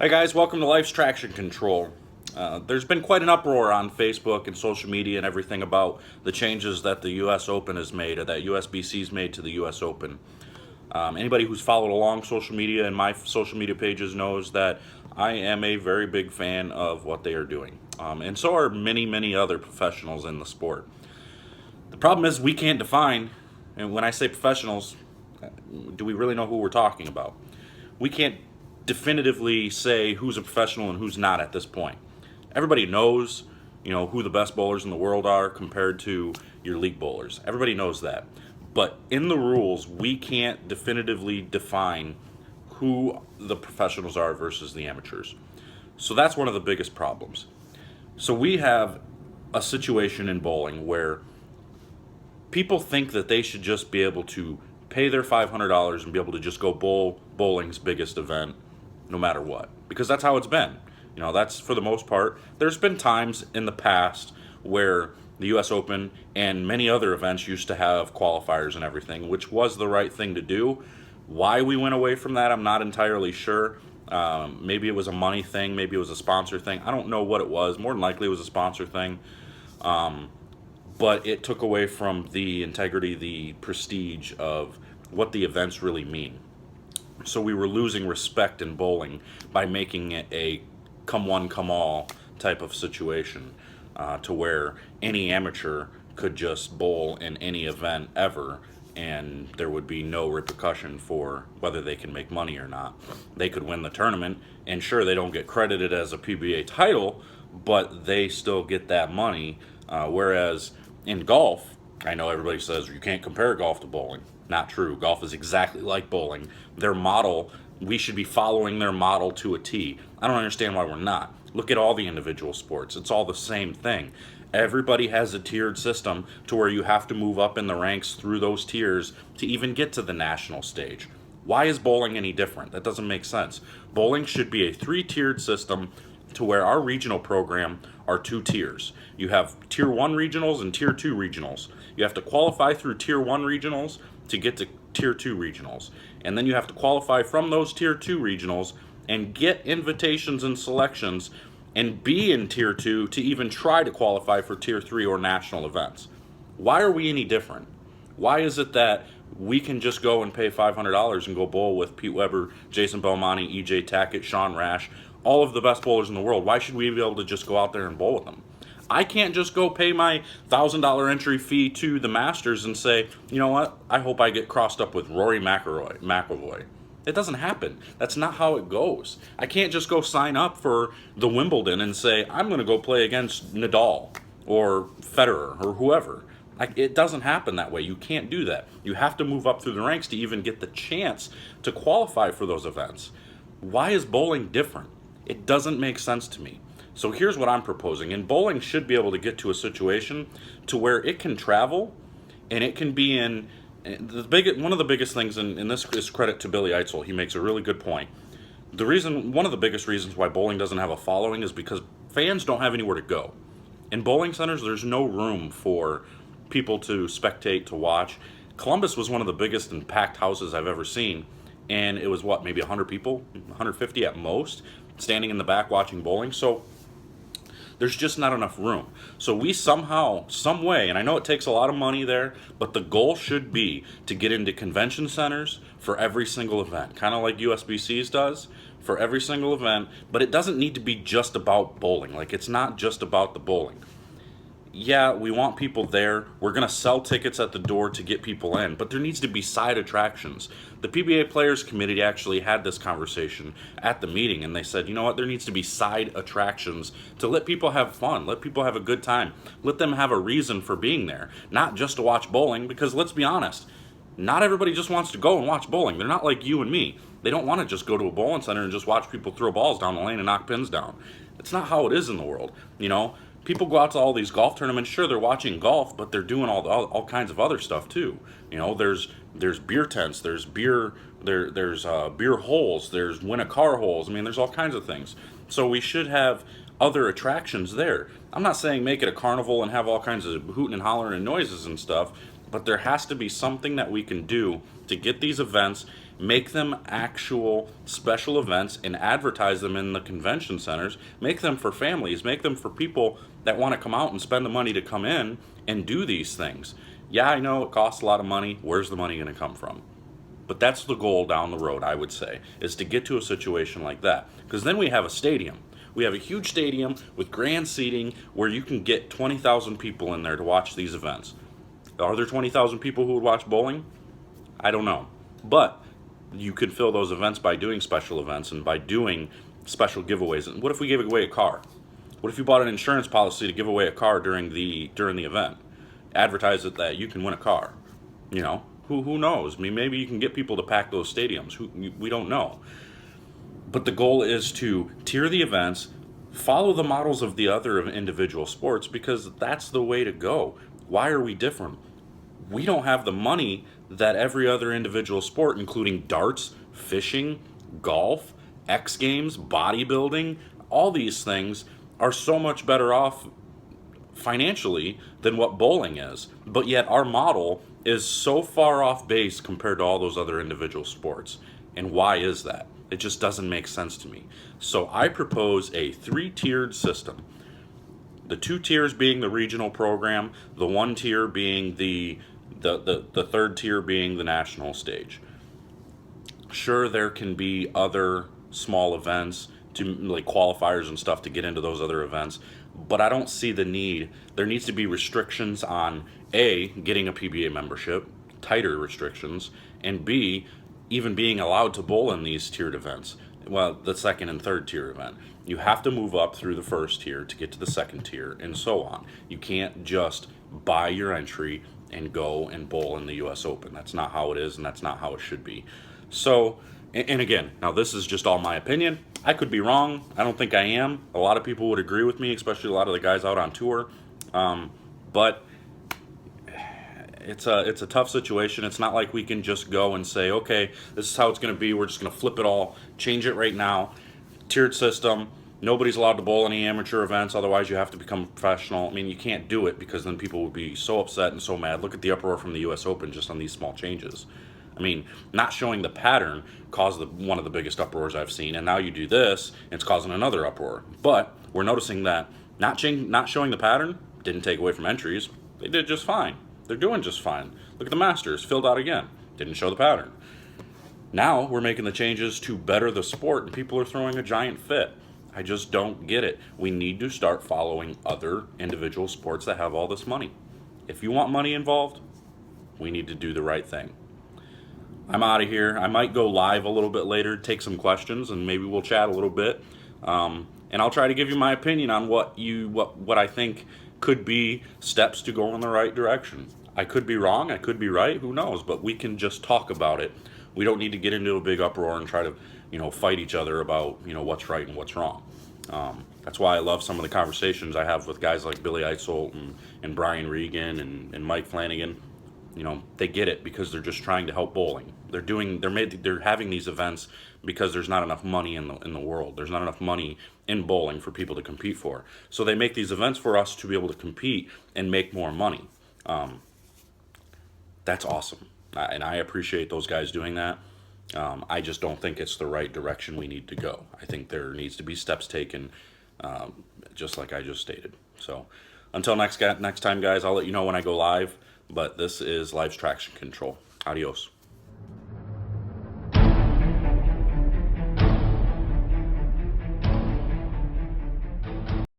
Hi guys, welcome to Life's Traction Control. There's been quite an uproar on Facebook and social media and everything about the changes that the U.S. Open has made, or that USBC's made to the U.S. Open. Anybody who's followed along social media and my social media pages knows that I am a very big fan of what they are doing. And so are many, many other professionals in the sport. The problem is we can't define, and when I say professionals, do we really know who we're talking about? We can't definitively say who's a professional and who's not at this point. Everybody knows, who the best bowlers in the world are compared to your league bowlers. Everybody knows that. But in the rules, we can't definitively define who the professionals are versus the amateurs. So that's one of the biggest problems. So we have a situation in bowling where people think that they should just be able to pay their $500 and be able to just go bowl bowling's biggest event no matter what, because that's how it's been. That's for the most part. There's been times in the past where the US Open and many other events used to have qualifiers and everything, which was the right thing to do. Why we went away from that, I'm not entirely sure. Maybe it was a money thing, maybe it was a sponsor thing. I don't know what it was. More than likely it was a sponsor thing. But it took away from the integrity, the prestige of what the events really mean. So we were losing respect in bowling by making it a come one, come all type of situation, to where any amateur could just bowl in any event ever, and there would be no repercussion for whether they can make money or not. They could win the tournament, and sure, they don't get credited as a PBA title, but they still get that money, whereas in golf, I know everybody says you can't compare golf to bowling. Not true. Golf is exactly like bowling. Their model, we should be following their model to a T. I don't understand why we're not. Look at all the individual sports. It's all the same thing. Everybody has a tiered system to where you have to move up in the ranks through those tiers to even get to the national stage. Why is bowling any different? That doesn't make sense. Bowling should be a three-tiered system to where our regional program are two tiers. You have tier 1 regionals and tier 2 regionals. You have to qualify through tier 1 regionals to get to tier 2 regionals. And then you have to qualify from those tier 2 regionals and get invitations and selections and be in tier 2 to even try to qualify for tier 3 or national events. Why are we any different? Why is it that we can just go and pay $500 and go bowl with Pete Weber, Jason Belmonte, EJ Tackett, Sean Rash, all of the best bowlers in the world? Why should we be able to just go out there and bowl with them? I can't just go pay my $1,000 entry fee to the Masters and say, you know what, I hope I get crossed up with Rory McIlroy. It doesn't happen. That's not how it goes. I can't just go sign up for the Wimbledon and say, I'm going to go play against Nadal or Federer or whoever. It doesn't happen that way. You can't do that. You have to move up through the ranks to even get the chance to qualify for those events. Why is bowling different? It doesn't make sense to me. So here's what I'm proposing. And bowling should be able to get to a situation to where it can travel and it can be in one of the biggest things, and this is credit to Billy Eitzel. He makes a really good point. One of the biggest reasons why bowling doesn't have a following is because fans don't have anywhere to go. In bowling centers, there's no room for people to spectate, to watch. Columbus was one of the biggest and packed houses I've ever seen, and it was maybe 100 people, 150 at most, standing in the back watching bowling. So there's just not enough room. So we somehow, some way, and I know it takes a lot of money there, but the goal should be to get into convention centers for every single event, kind of like USBC's does for every single event. But it doesn't need to be just about bowling. Like, it's not just about the bowling. Yeah, we want people there. We're going to sell tickets at the door to get people in, but there needs to be side attractions. The PBA Players Committee actually had this conversation at the meeting, and they said, you know what, there needs to be side attractions to let people have fun, let people have a good time, let them have a reason for being there, not just to watch bowling, because let's be honest, not everybody just wants to go and watch bowling. They're not like you and me. They don't want to just go to a bowling center and just watch people throw balls down the lane and knock pins down. It's not how it is in the world, People go out to all these golf tournaments. Sure, they're watching golf, but they're doing all kinds of other stuff too. There's beer tents, there's beer holes, there's win a car holes. I mean, there's all kinds of things. So we should have other attractions there. I'm not saying make it a carnival and have all kinds of hooting and hollering and noises and stuff, but there has to be something that we can do to get these events Make them actual special events and advertise them in the convention centers. Make them for families. Make them for people that want to come out and spend the money to come in and do these things. Yeah, I know it costs a lot of money. Where's the money going to come from? But that's the goal down the road, I would say, is to get to a situation like that. Because then we have a stadium. We have a huge stadium with grand seating where you can get 20,000 people in there to watch these events. Are there 20,000 people who would watch bowling? I don't know. But you could fill those events by doing special events and by doing special giveaways. And what if we gave away a car? What if you bought an insurance policy to give away a car during the event? Advertise it that you can win a car. You know, who knows? I mean, maybe you can get people to pack those stadiums. We don't know. But the goal is to tier the events, follow the models of the other individual sports, because that's the way to go. Why are we different? We don't have the money that every other individual sport, including darts, fishing, golf, X Games, bodybuilding, all these things are so much better off financially than what bowling is. But yet our model is so far off base compared to all those other individual sports. And why is that? It just doesn't make sense to me. So I propose a 3-tiered system. The 2 tiers being the regional program, the 1 tier being the 3rd tier being the national stage. Sure, there can be other small events to like qualifiers and stuff to get into those other events, but I don't see the need. There needs to be restrictions on A, getting a PBA membership, tighter restrictions, and B, even being allowed to bowl in these tiered events. Well, the 2nd and 3rd tier event. You have to move up through the 1st tier to get to the 2nd tier, and so on. You can't just buy your entry and go and bowl in the US Open. That's not how it is, and that's not how it should be. So, and again, now this is just all my opinion. I could be wrong. I don't think I am. A lot of people would agree with me, especially a lot of the guys out on tour. But it's a tough situation. It's not like we can just go and say, okay, this is how it's going to be. We're just going to flip it all, change it right now. Tiered system. Nobody's allowed to bowl any amateur events. Otherwise, you have to become professional. I mean, you can't do it because then people would be so upset and so mad. Look at the uproar from the U.S. Open just on these small changes. I mean, not showing the pattern caused one of the biggest uproars I've seen, and now you do this, and it's causing another uproar. But we're noticing that not showing the pattern didn't take away from entries. They did just fine. They're doing just fine. Look at the Masters, filled out again. Didn't show the pattern. Now we're making the changes to better the sport, and people are throwing a giant fit. I just don't get it. We need to start following other individual sports that have all this money. If you want money involved, we need to do the right thing. I'm out of here. I might go live a little bit later, take some questions, and maybe we'll chat a little bit. And I'll try to give you my opinion on what I think could be steps to go in the right direction. I could be wrong. I could be right. Who knows? But we can just talk about it. We don't need to get into a big uproar and try to, fight each other about, what's right and what's wrong. That's why I love some of the conversations I have with guys like Billy Eitzel and Brian Regan and Mike Flanagan. They get it because they're just trying to help bowling. They're having these events because there's not enough money in the world. There's not enough money in bowling for people to compete for. So they make these events for us to be able to compete and make more money. That's awesome. And I appreciate those guys doing that. I just don't think it's the right direction we need to go. I think there needs to be steps taken, just like I just stated. So until next time, guys, I'll let you know when I go live. But this is Life's Traction Control. Adios.